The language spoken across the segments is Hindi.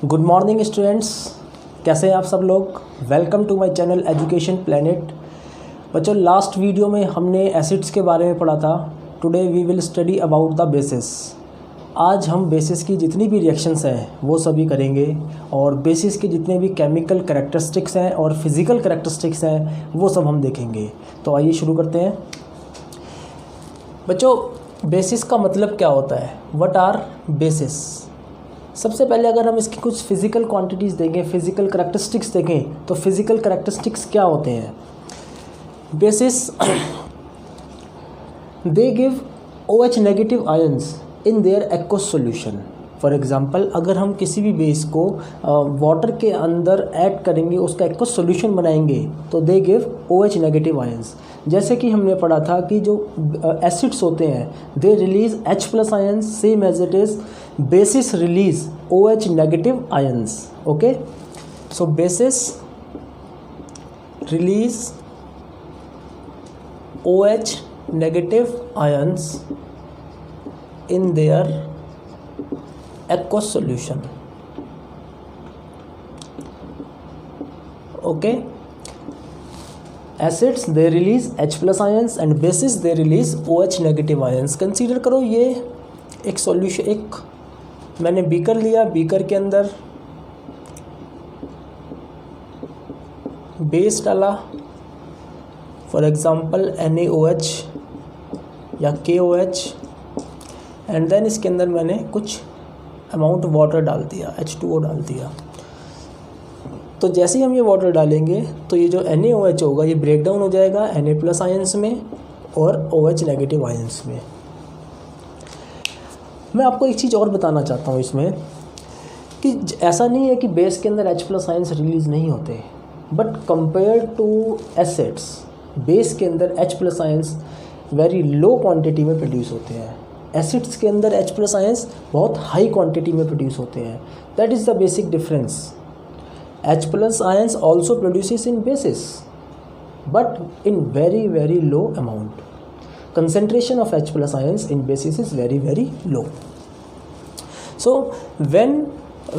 गुड मॉर्निंग स्टूडेंट्स, कैसे हैं आप सब लोग। Welcome to my channel Education Planet. बच्चों, लास्ट वीडियो में हमने एसिड्स के बारे में पढ़ा था। Today we will study about the bases. आज हम बेसिस की जितनी भी रिएक्शंस हैं वो सभी करेंगे और बेसिस के जितने भी केमिकल कैरेक्टरिस्टिक्स हैं और फिज़िकल कैरेक्टरिस्टिक्स हैं वो सब हम देखेंगे। तो आइए शुरू करते हैं। बच्चों, बेसिस का मतलब क्या होता है? What are bases? सबसे पहले अगर हम इसकी कुछ फिज़िकल क्वांटिटीज़ देखें, फिज़िकल करैक्टरिस्टिक्स देखें, तो फिज़िकल करैक्टरिस्टिक्स क्या होते हैं? Bases they give OH negative ions in their aqueous solution. For example, अगर हम किसी भी बेस को वाटर के अंदर ऐड करेंगे, उसका एक्वस सॉल्यूशन बनाएंगे, तो दे गिव OH नेगेटिव आयंस। जैसे कि हमने पढ़ा था कि जो एसिड्स होते हैं they release H+ ions, same as it is bases release OH negative ions. Okay, so bases release OH negative ions in their aqueous solution. Okay, acids they release H+ ions and bases they release OH negative ions. Consider करो ये एक सॉल्यूशन, एक मैंने बीकर लिया, बीकर के अंदर बेस डाला, फॉर एग्जांपल NaOH या KOH, एंड देन इसके अंदर मैंने कुछ अमाउंट वाटर डाल दिया, H2O डाल दिया। तो जैसे ही हम ये वाटर डालेंगे तो ये जो NaOH होगा ये ब्रेक डाउन हो जाएगा Na+ आयंस में और OH नेगेटिव आयंस में। मैं आपको एक चीज़ और बताना चाहता हूँ इसमें कि ऐसा नहीं है कि बेस के अंदर H+ आयंस रिलीज़ नहीं होते, but compare to acids base के अंदर H+ ions very low quantity में प्रोड्यूस होते हैं। एसिड्स के अंदर H+ आयंस बहुत हाई क्वांटिटी में प्रोड्यूस होते हैं। That is the basic difference. H+ ions also produces in bases but in very very low amount. Concentration of H+ ions in bases is very very low. So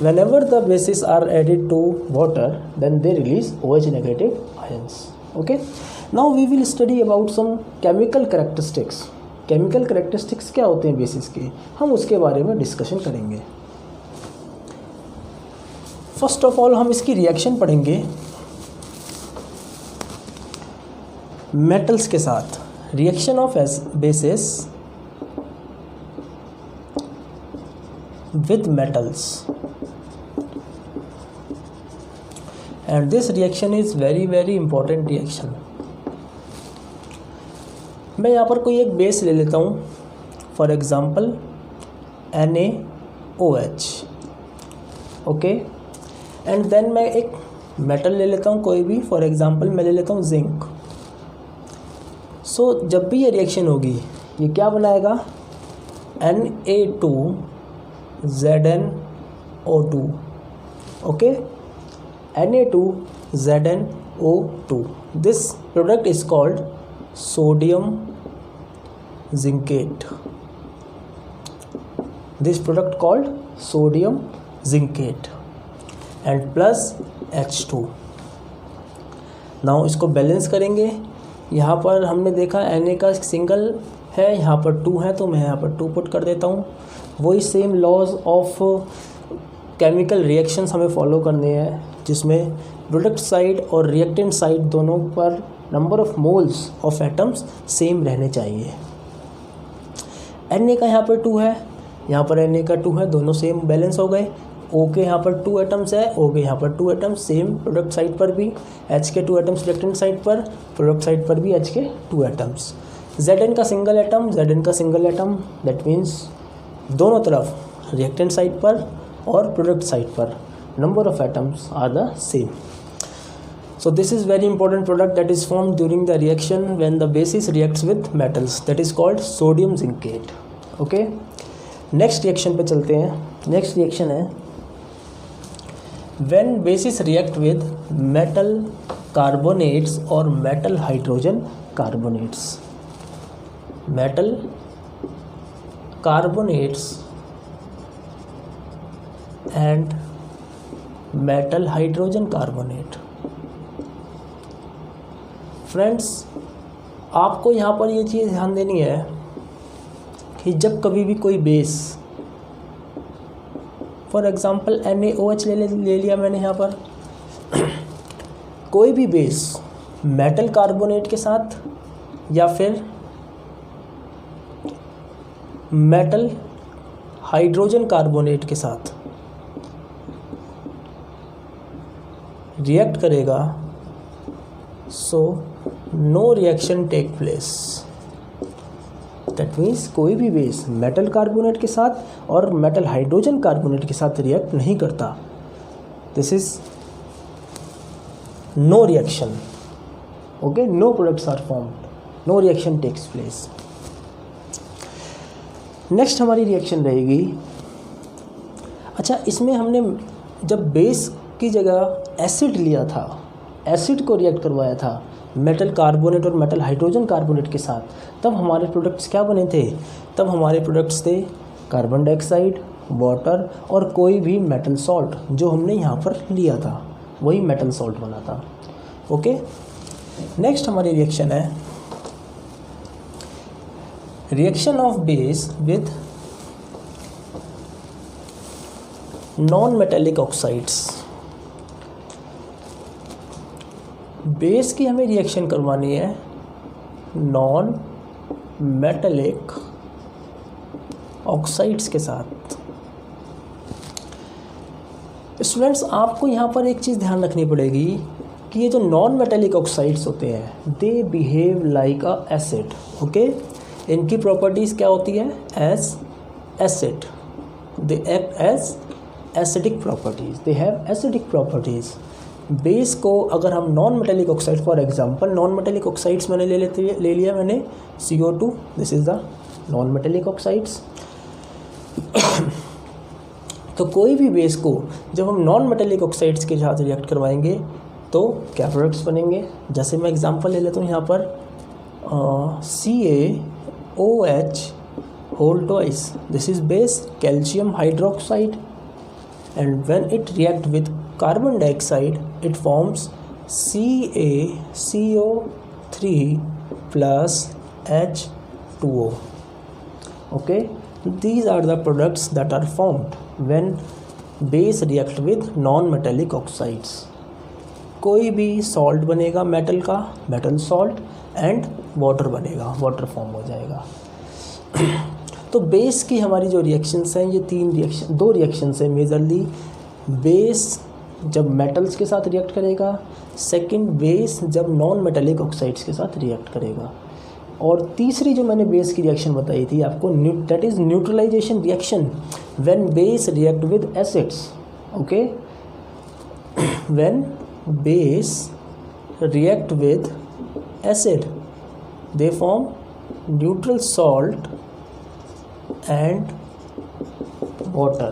whenever the bases are added to water, then they release OH negative ions. Okay, now we will study about some chemical characteristics. Chemical characteristics क्या होते हैं बेसिस के, हम उसके बारे में डिस्कशन करेंगे। फर्स्ट ऑफ ऑल हम इसकी रिएक्शन पढ़ेंगे मेटल्स के साथ। Reaction of bases with metals, and this reaction is very very important reaction. मैं यहाँ पर कोई एक बेस ले लेता हूँ, for example NaOH। Okay, and then मैं एक मेटल ले लेता हूँ कोई भी, फॉर एग्ज़ाम्पल मैं ले लेता हूँ जिंक। सो जब भी ये रिएक्शन होगी ये क्या बनाएगा? Na2ZnO2। Okay, Na2ZnO2। This product is called sodium zincate. This product called sodium zincate and plus H2. Now इसको बैलेंस करेंगे। यहाँ पर हमने देखा Na का सिंगल है, यहाँ पर 2 है, तो मैं यहाँ पर 2 पुट कर देता हूँ। वही same laws of chemical reactions हमें फॉलो करने हैं, जिसमें प्रोडक्ट साइड और रिएक्टेंट साइड दोनों पर number of moles of atoms same रहने चाहिए। Na का यहाँ पर 2 है, यहाँ पर Na का 2 है, दोनों सेम बैलेंस हो गए। O के यहाँ पर 2 एटम्स है, O के यहाँ पर 2 एटम्स, सेम प्रोडक्ट साइड पर भी। H के 2 एटम्स रिएक्टेंट साइड पर, प्रोडक्ट साइड पर भी H के 2 एटम्स। Zn का सिंगल एटम, Zn का सिंगल एटम, दैट मीन्स दोनों तरफ रिएक्टेंट साइड पर और प्रोडक्ट साइड पर number of atoms are the same. So this is very important product that is formed during the reaction when the basis reacts with metals, that is called sodium zincate. Okay, next reaction पे चलते हैं। next reaction है when basis react with metal carbonates or metal hydrogen carbonates. Metal carbonates and metal hydrogen carbonate. Friends, आपको यहाँ पर ये चीज़ ध्यान देनी है कि जब कभी भी कोई बेस, फॉर एग्जांपल NaOH ले लिया मैंने यहाँ पर, कोई भी बेस मेटल कार्बोनेट के साथ या फिर मेटल हाइड्रोजन कार्बोनेट के साथ रिएक्ट करेगा, so no reaction take place. That means कोई भी बेस मेटल कार्बोनेट के साथ और मेटल हाइड्रोजन कार्बोनेट के साथ रिएक्ट नहीं करता। This is no reaction, okay, no products are formed, no reaction takes place. Next हमारी रिएक्शन रहेगी, अच्छा इसमें हमने जब बेस की जगह एसिड लिया था, एसिड को रिएक्ट करवाया था मेटल कार्बोनेट और मेटल हाइड्रोजन कार्बोनेट के साथ, तब हमारे प्रोडक्ट्स क्या बने थे? तब हमारे प्रोडक्ट्स थे कार्बन डाइऑक्साइड, वाटर और कोई भी मेटल सॉल्ट जो हमने यहाँ पर लिया था, वही मेटल सॉल्ट बना था। ओके, नेक्स्ट हमारी रिएक्शन है reaction of base with non metallic oxides. Base की हमें रिएक्शन करवानी है नॉन मेटेलिक ऑक्साइड्स के साथ। स्टूडेंट्स, आपको यहाँ पर एक चीज़ ध्यान रखनी पड़ेगी कि ये जो नॉन मेटेलिक ऑक्साइड्स होते हैं, they behave like a acid. Okay, इनकी प्रॉपर्टीज़ क्या होती है? As acid, they act as acidic properties, they have acidic properties. Base को अगर हम non metallic oxide, for example non metallic oxides मैंने ले लिया मैंने CO2, this is the non metallic oxides. तो कोई भी बेस को जब हम नॉन मेटेलिक ऑक्साइड्स के साथ रिएक्ट करवाएंगे तो क्या प्रोडक्ट्स बनेंगे? जैसे मैं एग्जांपल ले लेता हूँ यहाँ पर CaOH whole twice, this is base calcium hydroxide, and when it react with carbon dioxide it forms CaCO3 plus H2O. Okay, these are the products that are formed when base react with non-metallic oxides. कोई भी सॉल्ट बनेगा मेटल का, मेटल सॉल्ट, एंड वाटर बनेगा, वाटर फॉर्म हो जाएगा। तो बेस की हमारी जो रिएक्शंस हैं, ये दो रिएक्शंस हैं मेजरली। बेस जब मेटल्स के साथ रिएक्ट करेगा, सेकंड बेस जब नॉन मेटेलिक ऑक्साइड्स के साथ रिएक्ट करेगा, और तीसरी जो मैंने बेस की रिएक्शन बताई थी आपको, that is neutralization reaction when base react with acids. Okay, when base react with acid they form neutral salt and water.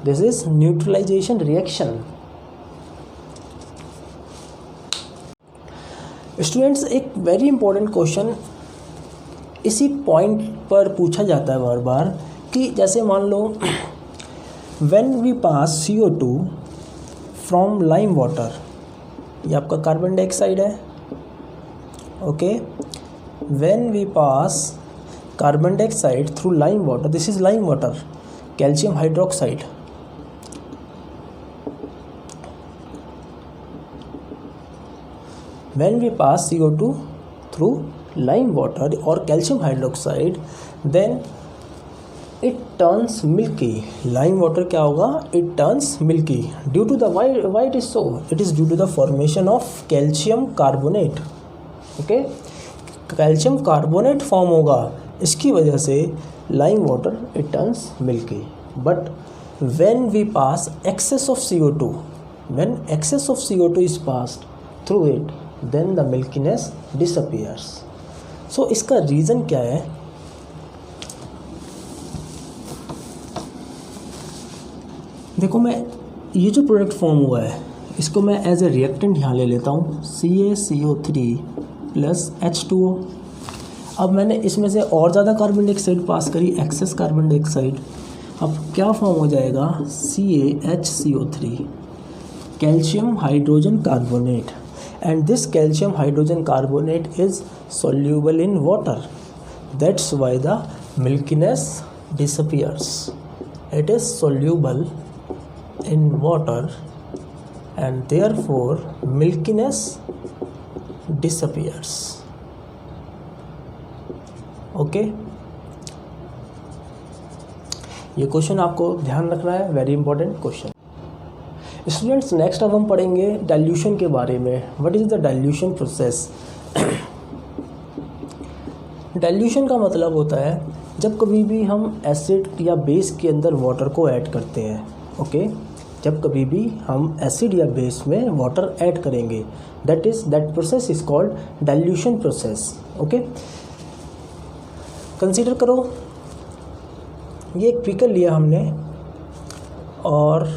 This is neutralization reaction. Students, एक वेरी इंपॉर्टेंट क्वेश्चन इसी पॉइंट पर पूछा जाता है बार बार कि जैसे मान लो when we pass CO2 from lime water, ये आपका कार्बन डाइऑक्साइड है। Okay, when we pass carbon dioxide through lime water, this is lime water, calcium hydroxide, when we pass CO2 through lime water or calcium hydroxide, then it turns milky. Lime water क्या होगा? It turns milky due to the why it is so? It is due to the formation of calcium carbonate. Okay, calcium carbonate form होगा, इसकी वजह से lime water it turns milky. But when we pass excess of CO2, when excess of CO2 is passed through it, then the milkiness disappears. So इसका रीज़न क्या है? देखो, मैं ये जो प्रोडक्ट फॉर्म हुआ है इसको मैं एज ए रिएक्टेंट यहाँ ले लेता हूँ, CaCO3 प्लस H2O। अब मैंने इसमें से और ज़्यादा कार्बन डाइऑक्साइड पास करी, एक्सेस कार्बन डाइऑक्साइड, अब क्या फॉर्म हो जाएगा, CaHCO3, calcium hydrogen carbonate, and this calcium hydrogen carbonate is soluble in water. That's why the milkiness disappears. It is soluble in water and therefore milkiness disappears. Okay, ये क्वेश्चन आपको ध्यान रखना है, very important question. Students, next अब हम पढ़ेंगे डाइल्यूशन के बारे में। What is the dilution process? Dilution का मतलब होता है जब कभी भी हम एसिड या बेस के अंदर वाटर को ऐड करते हैं। ओके, जब कभी भी हम एसिड या बेस में वाटर ऐड करेंगे, that process is called dilution process. Okay, consider करो, ये एक बीकर लिया हमने और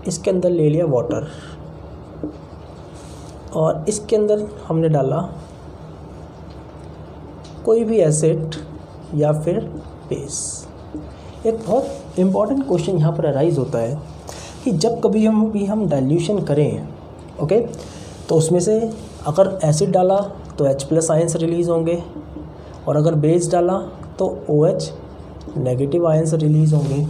इसके अंदर ले लिया वाटर और इसके अंदर हमने डाला कोई भी एसिड या फिर बेस। एक बहुत इम्पॉर्टेंट क्वेश्चन यहाँ पर अराइज होता है कि जब कभी हम डाइल्यूशन करें, ओके, तो उसमें से अगर एसिड डाला तो H+ आयंस रिलीज़ होंगे और अगर बेस डाला तो OH नेगेटिव आयंस रिलीज़ होंगे।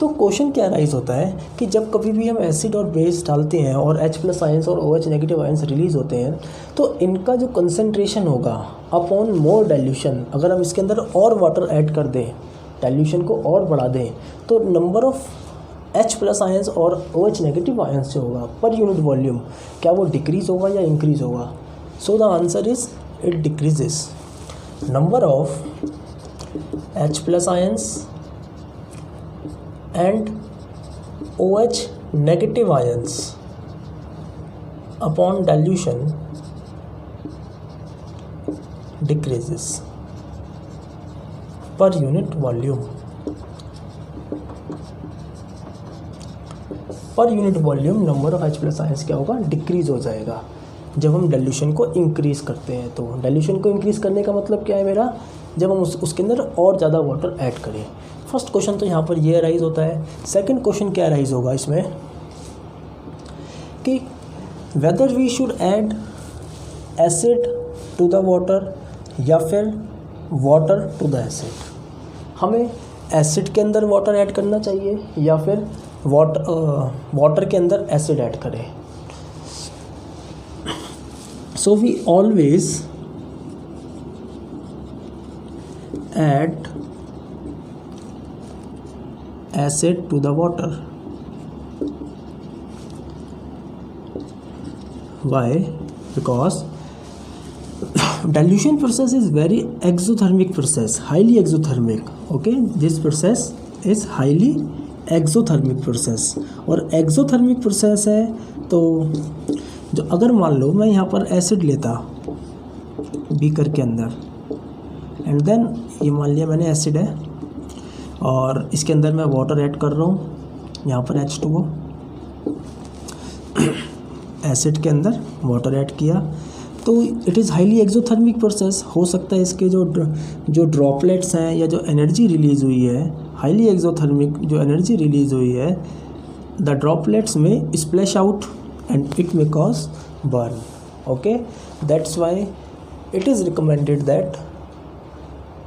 तो क्वेश्चन क्या राइज होता है कि जब कभी भी हम एसिड और बेस डालते हैं और H+ आयंस और OH नेगेटिव आयंस रिलीज़ होते हैं, तो इनका जो कंसंट्रेशन होगा अपॉन मोर डाइल्यूशन, अगर हम इसके अंदर और वाटर ऐड कर दें, डाइल्यूशन को और बढ़ा दें, तो नंबर ऑफ H+ आयंस और OH नेगेटिव आयंस जो होगा पर यूनिट वॉल्यूम, क्या वो डिक्रीज़ होगा या इंक्रीज़ होगा? So the answer is it decreases. Number of H+ ions and OH negative ions upon dilution decreases per unit volume. Per unit volume number of H+ ions क्या होगा, डिक्रीज हो जाएगा जब हम डाइल्यूशन को इंक्रीज़ करते हैं। तो डाइल्यूशन को इंक्रीज़ करने का मतलब क्या है मेरा, जब हम उसके अंदर और ज़्यादा वाटर ऐड करें। फर्स्ट क्वेश्चन तो यहाँ पर ये अराइज होता है। सेकंड क्वेश्चन क्या अराइज होगा इसमें कि whether we should add acid to the water या फिर वाटर टू द एसिड। हमें एसिड के अंदर वाटर ऐड करना चाहिए या फिर वाटर के अंदर एसिड ऐड करें। So we always add acid to the water. Why? Because dilution process is very exothermic process, highly exothermic. Okay, this process is highly exothermic process। और exothermic process है तो जो अगर मान लो मैं यहाँ पर एसिड लेता बीकर के अंदर एंड देन ये मान लिया मैंने एसिड है और इसके अंदर मैं वाटर ऐड कर रहा हूँ, यहाँ पर H2O, एसिड के अंदर वाटर ऐड किया, तो it is highly exothermic process. हो सकता है इसके जो ड्रॉपलेट्स हैं या जो एनर्जी रिलीज़ हुई है, हाईली एक्सोथर्मिक जो एनर्जी रिलीज़ हुई है, द ड्रॉपलेट्स में splash out and it may cause burn. Okay, that's why it is recommended that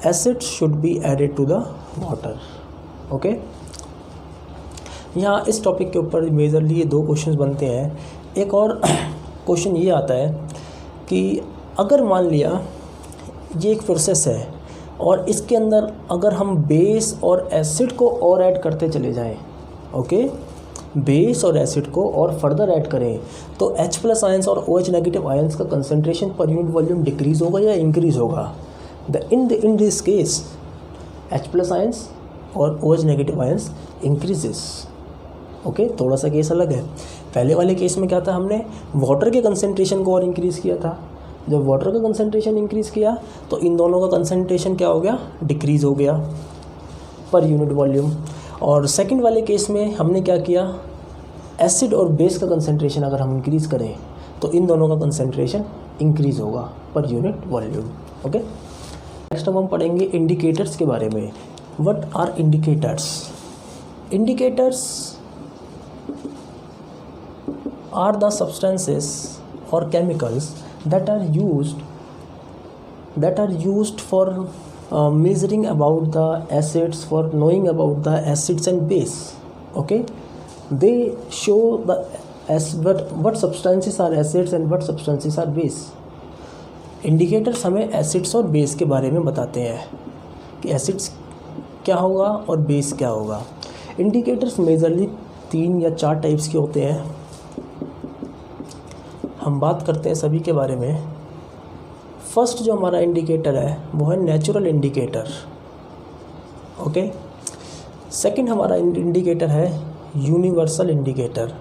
acid should be added to the water. Okay, यहाँ इस टॉपिक के ऊपर मेजरली ये 2 क्वेश्चंस बनते हैं। एक और क्वेश्चन ये आता है कि अगर मान लिया ये एक प्रोसेस है और इसके अंदर अगर हम बेस और एसिड को और ऐड करते चले जाएं, ओके, बेस और एसिड को और फर्दर ऐड करें, तो H+ आयंस और OH नेगेटिव आयंस का concentration per unit volume decrease होगा या इंक्रीज़ होगा? In this case H+ ions और OH negative ions increases. Okay, थोड़ा सा केस अलग है। पहले वाले केस में क्या था, हमने वाटर के कंसंट्रेशन को और इंक्रीज़ किया था। जब वाटर का कंसंट्रेशन इंक्रीज़ किया तो इन दोनों का कंसंट्रेशन क्या हो गया, डिक्रीज़ हो गया पर यूनिट वॉल्यूम। और सेकंड वाले केस में हमने क्या किया, एसिड और बेस का कंसंट्रेशन अगर हम इंक्रीज़ करें तो इन दोनों का कंसंट्रेशन इंक्रीज़ होगा per unit volume. Okay, next हम पढ़ेंगे इंडिकेटर्स के बारे में। What are indicators? Indicators are the substances और chemicals that are used for measuring about the acids, for knowing about the acids and base. Okay, they show the what substances are acids and what substances are base. Indicators हमें एसिड्स और बेस के बारे में बताते हैं कि एसिड्स क्या होगा और बेस क्या होगा। इंडिकेटर्स मेजरली 3 या 4 टाइप्स के होते हैं। हम बात करते हैं सभी के बारे में। फर्स्ट जो हमारा इंडिकेटर है वो है नेचुरल इंडिकेटर। ओके, सेकंड हमारा इंडिकेटर है यूनिवर्सल इंडिकेटर।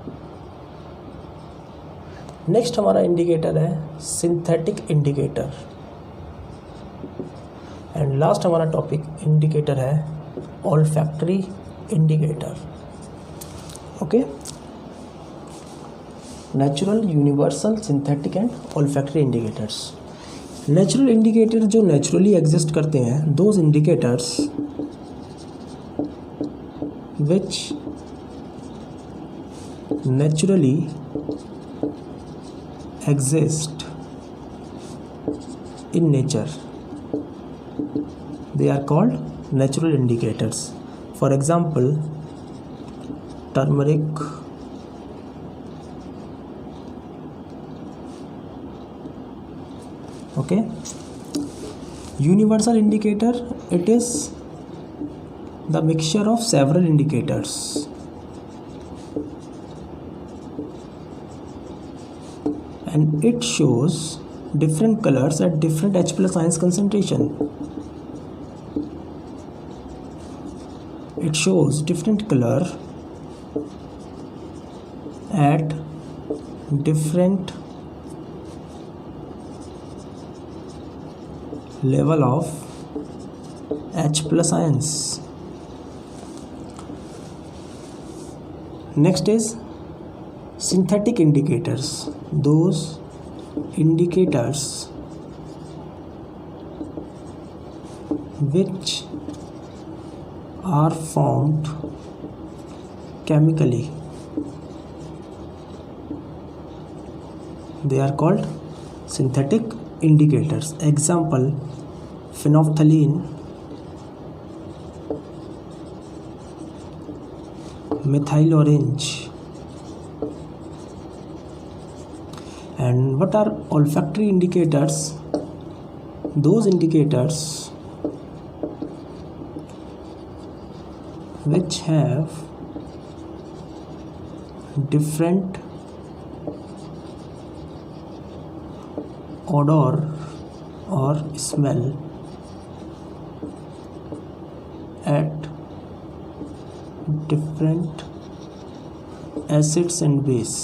नेक्स्ट हमारा इंडिकेटर है सिंथेटिक इंडिकेटर। एंड लास्ट हमारा टॉपिक इंडिकेटर है olfactory indicator. Okay, natural, universal, synthetic and olfactory indicators. Natural indicator जो नेचुरली एग्जिस्ट करते हैं, those indicators which naturally exist in nature, they are called natural indicators. For example, turmeric, okay. Universal indicator, it is the mixture of several indicators. And it shows different colors at different H+ ions concentration. It shows different color at different level of H+ ions. Next is synthetic indicators. Those indicators which are formed chemically, they are called synthetic indicators. Example, phenolphthalein, methyl orange. And what are olfactory indicators? Those indicators which have different odor or smell at different acids and base.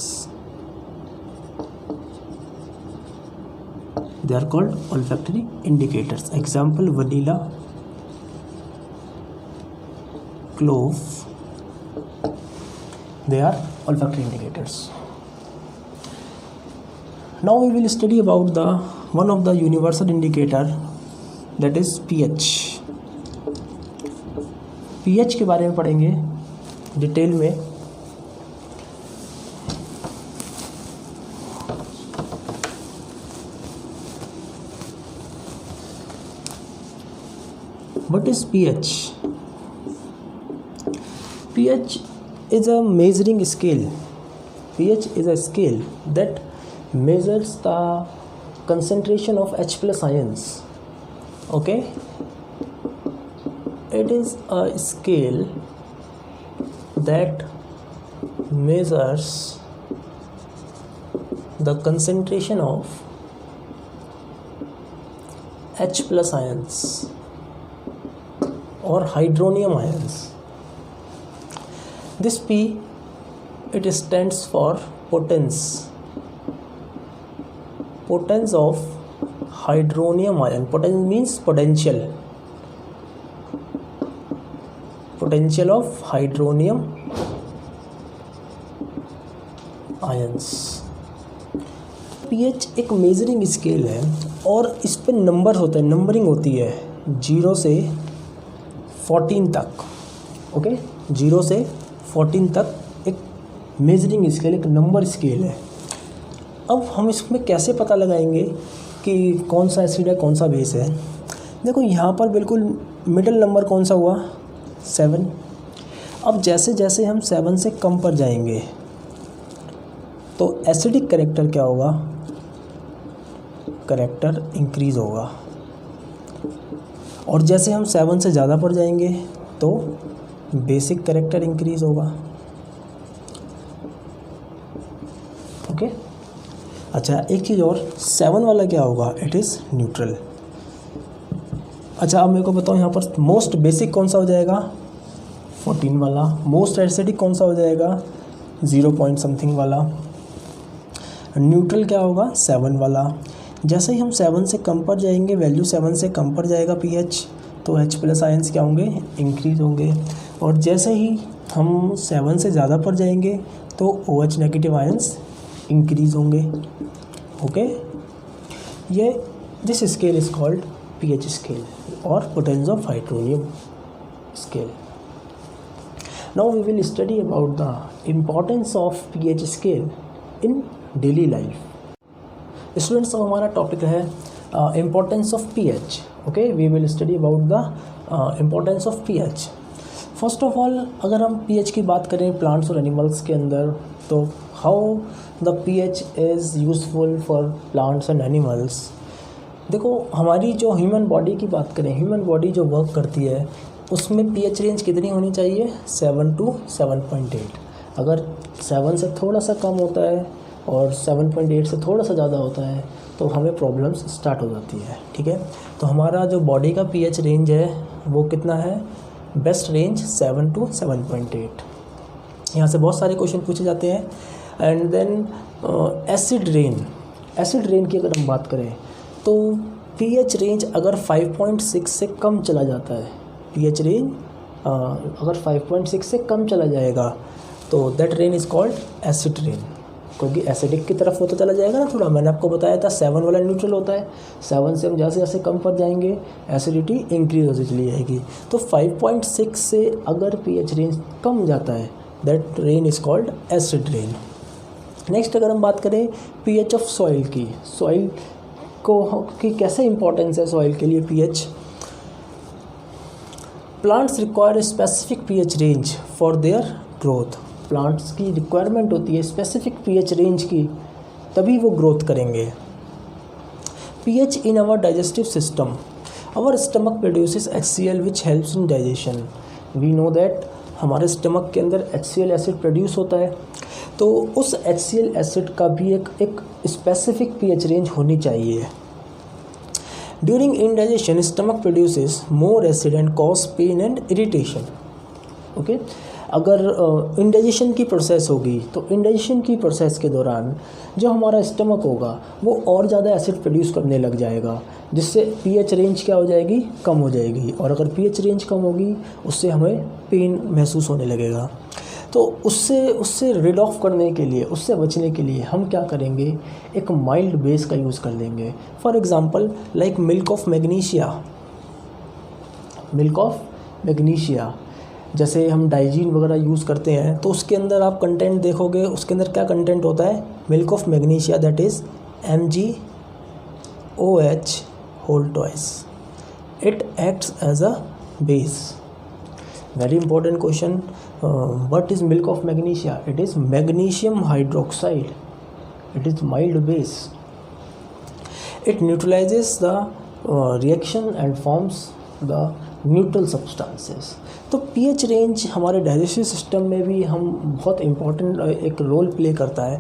They are called olfactory indicators. Example, vanilla, clove. They are olfactory indicators. Now we will study about the one of the universal indicator, that is pH. pH के बारे में पढ़ेंगे डिटेल में। What is pH? pH is a measuring scale. pH is a scale that measures the concentration of H+ ions. Okay, it is a scale that measures the concentration of H+ ions or hydronium ions. This P, it stands for potence. Potence of hydronium ion. Potence means potential. Potential of hydronium ions. pH एक मेजरिंग स्केल है और इस पे नंबर होते हैं, नंबरिंग होती है। 0 से 14 तक, ओके, 0 से 14 तक एक मेजरिंग स्केल, एक नंबर स्केल है। अब हम इसमें कैसे पता लगाएंगे कि कौन सा एसिड है कौन सा बेस है? देखो यहाँ पर बिल्कुल मिडिल नंबर कौन सा हुआ? 7। अब जैसे जैसे हम 7 से कम पर जाएंगे तो एसिडिक कैरेक्टर क्या होगा? कैरेक्टर इंक्रीज होगा। और जैसे हम 7 से ज़्यादा पर जाएंगे तो बेसिक कैरेक्टर इंक्रीज होगा। ओके, अच्छा एक चीज़ और, 7 वाला क्या होगा? It is neutral. अच्छा अब मेरे को बताओ यहाँ पर मोस्ट बेसिक कौन सा हो जाएगा? 14 वाला। मोस्ट एसिडिक कौन सा हो जाएगा? 0 पॉइंट समथिंग वाला। न्यूट्रल क्या होगा? 7 वाला। जैसे ही हम 7 से कम पर जाएंगे, वैल्यू 7 से कम पर जाएगा pH, तो H+ आयंस क्या होंगे? इंक्रीज होंगे। और जैसे ही हम 7 से ज़्यादा पर जाएंगे तो OH नेगेटिव आयंस इंक्रीज होंगे। ओके, ये this scale is called pH scale और potence of hydronium scale. Now we will study about the importance of pH scale in daily life. Students, अब हमारा टॉपिक है importance of pH। Okay, we will study about the importance of pH। First of all अगर हम pH की बात करें प्लांट्स और एनिमल्स के अंदर, तो how the pH is useful for plants and animals. देखो हमारी जो ह्यूमन बॉडी की बात करें, ह्यूमन बॉडी जो वर्क करती है उसमें pH रेंज कितनी होनी चाहिए? 7 to 7.8। अगर 7 से थोड़ा सा कम होता है और 7.8 से थोड़ा सा ज़्यादा होता है तो हमें प्रॉब्लम्स स्टार्ट हो जाती है। ठीक है, तो हमारा जो बॉडी का pH रेंज है वो कितना है? Best range 7 to 7.8। यहाँ से बहुत सारे क्वेश्चन पूछे जाते हैं। एंड देन एसिड रेन की अगर हम बात करें तो pH रेंज अगर 5.6 से कम चला जाता है, pH रेंज अगर 5.6 से कम चला जाएगा तो that rain is called acid rain, क्योंकि एसिडिक की तरफ होता चला जाएगा ना थोड़ा। मैंने आपको बताया था 7 वाला न्यूट्रल होता है, 7 से हम जैसे जैसे कम पर जाएंगे एसिडिटी इंक्रीज होती चली जाएगी। तो 5.6 से अगर pH रेंज कम जाता है that rain is called acid rain. Next अगर हम बात करें pH ऑफ सॉइल की, सॉइल की कैसे इंपॉर्टेंस है सॉइल के लिए pH। Plants require specific pH range for their growth. Plants की रिक्वायरमेंट होती है स्पेसिफिक pH रेंज की, तभी वो ग्रोथ करेंगे। pH in our digestive system, our stomach produces HCl which helps in digestion. We know that हमारे स्टमक के अंदर HCl एसिड प्रोड्यूस होता है, तो उस HCl एसिड का भी एक स्पेसिफिक pH रेंज होनी चाहिए। During indigestion stomach produces more acid and cause pain and irritation. Okay, अगर इंडाइजेशन की प्रोसेस होगी तो इंडाइजेशन की प्रोसेस के दौरान जो हमारा स्टमक होगा वो और ज़्यादा एसिड प्रोड्यूस करने लग जाएगा, जिससे pH रेंज क्या हो जाएगी? कम हो जाएगी। और अगर pH रेंज कम होगी उससे हमें पेन महसूस होने लगेगा। तो उससे रिड ऑफ करने के लिए, उससे बचने के लिए हम क्या करेंगे? एक माइल्ड बेस का यूज़ कर लेंगे। For example like milk of magnesia. जैसे हम डाइजीन वगैरह यूज़ करते हैं तो उसके अंदर आप कंटेंट देखोगे, उसके अंदर क्या कंटेंट होता है? Milk of magnesia, that is MgOH whole twice. It acts as a base. Very important question, what is milk of magnesia? It is magnesium hydroxide. It is mild base. It neutralizes the reaction and forms the neutral substances. तो pH रेंज हमारे डाइजेस्टिव सिस्टम में भी हम बहुत इम्पॉर्टेंट एक रोल प्ले करता है।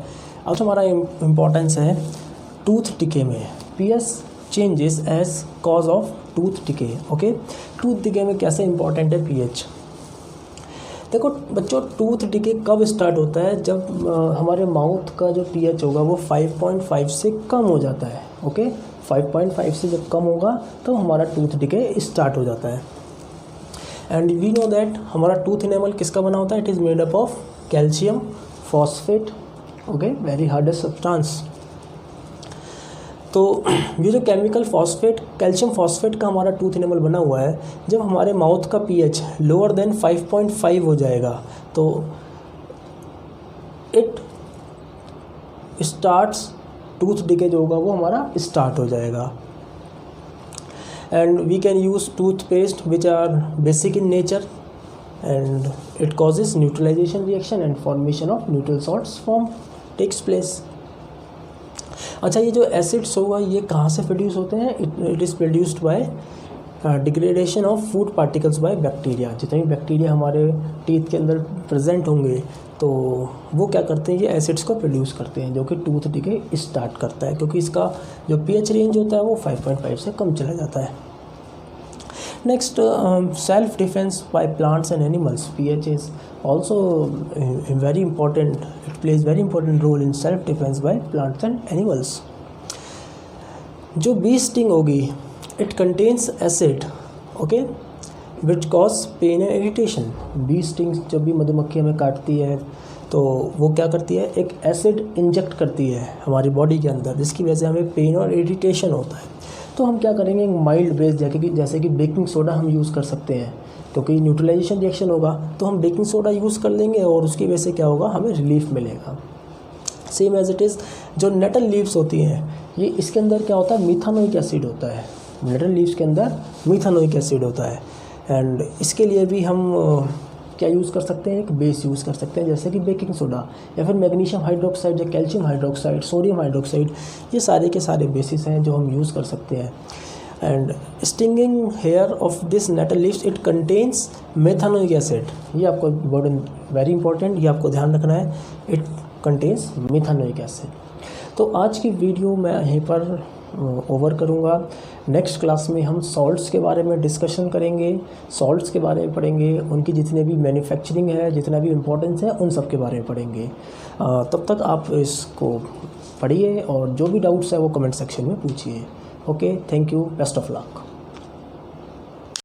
अब हमारा इम्पॉर्टेंस है टूथ डिके में। pH changes as cause of tooth decay. Okay, tooth decay में कैसे इम्पॉर्टेंट है pH? देखो बच्चों, टूथ डिके कब स्टार्ट होता है? जब हमारे माउथ का जो pH होगा वो 5.5 से कम हो जाता है। ओके, 5.5 से जब कम होगा तो हमारा टूथ डिके स्टार्ट हो जाता है। एंड वी नो दैट हमारा टूथ इनेमल किसका बना होता है? It is made up of calcium phosphate. Okay, very hardest substance. तो ये जो केमिकल फॉस्फेट, कैल्शियम फॉस्फेट का हमारा टूथ इनेमल बना हुआ है, जब हमारे माउथ का पीएच लोअर देन 5.5 हो जाएगा तो इट स्टार्ट्स, टूथ डिके जो होगा वो हमारा स्टार्ट हो जाएगा। And we can use toothpaste which are basic in nature and it causes neutralisation reaction and formation of neutral salts form takes place. अच्छा, ये जो एसिड्स होगा ये कहाँ से प्रोड्यूस होते हैं? It is produced by degradation of food particles by bacteria. जितने भी बैक्टीरिया हमारे टीथ के अंदर प्रेजेंट होंगे तो वो क्या करते हैं, ये एसिड्स को प्रोड्यूस करते हैं जो कि टूथ डिके स्टार्ट करता है, क्योंकि इसका जो पीएच रेंज होता है वो 5.5 से कम चला जाता है। Next, self defence by plants and animals. PH is also very important, it plays very important role in self defence by plants and animals. जो बी स्टिंग होगी, it contains acid, okay, which cause pain and irritation. Bee sting जब भी मधुमक्खी हमें काटती है तो वो क्या करती है, एक एसिड इंजेक्ट करती है हमारी बॉडी के अंदर, जिसकी वजह से हमें पेन और इरिटेशन होता है। तो हम क्या करेंगे, माइल्ड बेस जैसे कि बेकिंग सोडा हम यूज़ कर सकते हैं, क्योंकि न्यूट्रलाइजेशन रिएक्शन होगा तो हम बेकिंग सोडा यूज़ कर लेंगे और उसकी वजह से क्या होगा, हमें रिलीफ मिलेगा। सेम एज इट इज़, जो नेटल लीव्स होती हैं, ये इसके अंदर क्या होता है, मिथानोइक एसिड होता है। नेटल लीव्स के अंदर मिथानोइक एसिड होता है एंड इसके लिए भी हम क्या यूज़ कर सकते हैं, एक बेस यूज़ कर सकते हैं जैसे कि बेकिंग सोडा या फिर मैग्नीशियम हाइड्रोक्साइड या कैल्शियम हाइड्रोक्साइड, सोडियम हाइड्रोक्साइड, ये सारे के सारे बेसिस हैं जो हम यूज़ कर सकते हैं। And stinging hair of this nettle leaves, it contains methanoic acid. ये आपको वर्ड वेरी इंपॉर्टेंट, ये आपको ध्यान रखना है, इट कंटेन्स मेथानोइक एसिड। तो आज की वीडियो मैं यहीं पर ओवर करूँगा। नेक्स्ट क्लास में हम सॉल्ट्स के बारे में डिस्कशन करेंगे, सॉल्ट्स के बारे में पढ़ेंगे, उनकी जितने भी मैन्युफैक्चरिंग है, जितना भी इम्पोर्टेंस है, उन सब के बारे में पढ़ेंगे। तब तक आप इसको पढ़िए और जो भी डाउट्स है वो कमेंट सेक्शन में पूछिए। Okay, thank you, best of luck.